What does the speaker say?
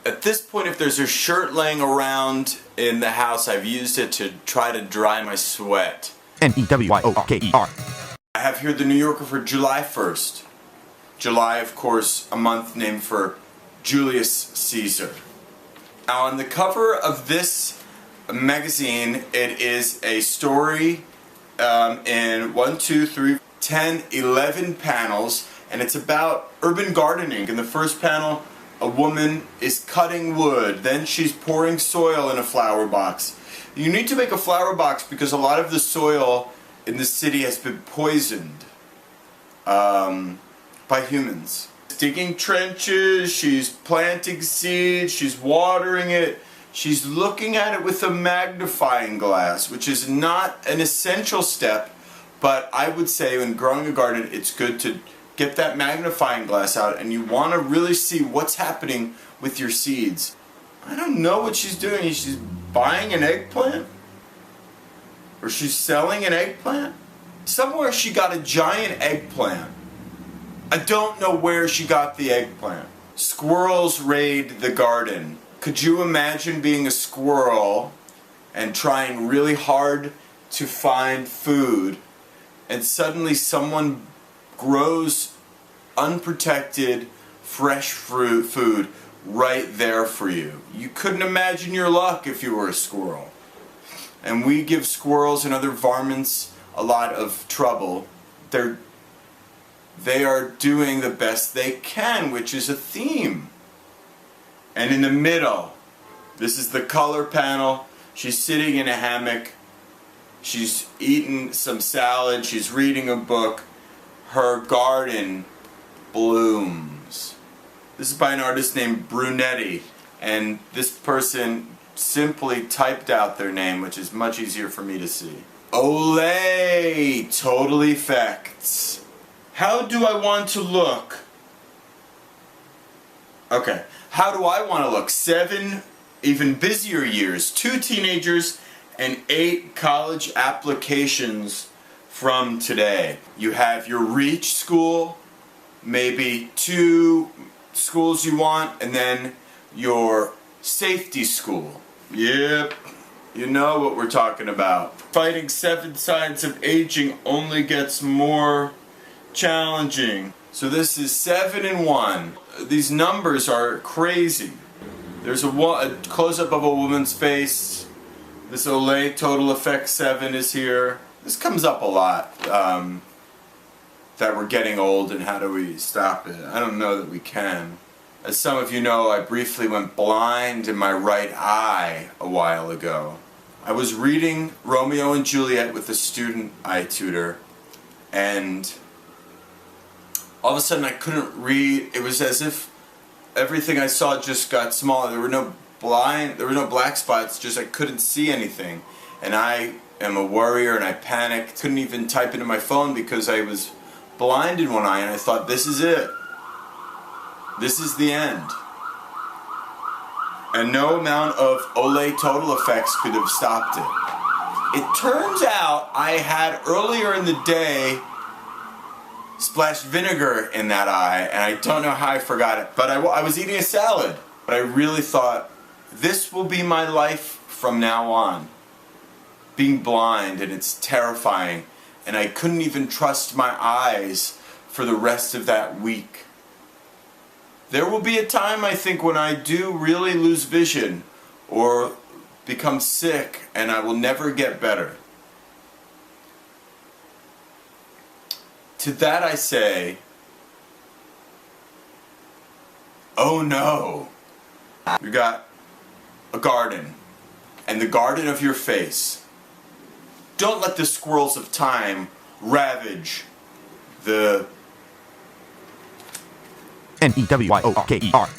At this point, if there's a shirt laying around in the house, I've used it to try to dry my sweat. N-E-W-Y-O-R-K-E-R. I have here the New Yorker for July 1st. July, of course, a month named for Julius Caesar. Now, on the cover of this magazine, it is a story in 11 panels, and it's about urban gardening. In the first panel, a woman is cutting wood, then she's pouring soil in a flower box. You need to make a flower box because a lot of the soil in the city has been poisoned by humans. Digging trenches, she's planting seeds, she's watering it, she's looking at it with a magnifying glass, which is not an essential step, but I would say when growing a garden, it's good to get that magnifying glass out, and you want to really see what's happening with your seeds. I don't know what she's doing. She's buying an eggplant? Or she's selling an eggplant? Somewhere she got a giant eggplant. I don't know where she got the eggplant. Squirrels raid the garden. Could you imagine being a squirrel and trying really hard to find food, and suddenly someone grows unprotected, fresh food right there for you? You couldn't imagine your luck if you were a squirrel. And we give squirrels and other varmints a lot of trouble. They are doing the best they can, which is a theme. And in the middle, this is the color panel. She's sitting in a hammock. She's eating some salad. She's reading a book. Her garden blooms. This is by an artist named Brunetti, and this person simply typed out their name, which is much easier for me to see. Olay! Total effects. How do I want to look? Okay, how do I want to look? 7 even busier years, 2 teenagers, and 8 college applications from today. You have your reach school, maybe 2 schools you want, and then your safety school. Yep, you know what we're talking about. Fighting 7 signs of aging only gets more challenging. So this is 7 and 1. These numbers are crazy. There's a close-up of a woman's face. This Olay Total Effect 7 is here. This comes up a lot, that we're getting old and how do we stop it. I don't know that we can. As some of you know, I briefly went blind in my right eye a while ago. I was reading Romeo and Juliet with a student I tutor, and all of a sudden I couldn't read. It was as if everything I saw just got smaller. There were no black spots, just I couldn't see anything. And I am a worrier and I panicked. Couldn't even type into my phone because I was blind in one eye, and I thought, this is it. This is the end. And no amount of Olay Total Effects could have stopped it. It turns out I had earlier in the day splashed vinegar in that eye, and I don't know how I forgot it. But I was eating a salad. But I really thought, this will be my life from now on. Being blind, and it's terrifying. And I couldn't even trust my eyes for the rest of that week. There will be a time, I think, when I do really lose vision or become sick, and I will never get better. To that I say, oh no. You got a garden, and the garden of your face. Don't let the squirrels of time ravage the N-E-W-Y-O-R-K-E-R.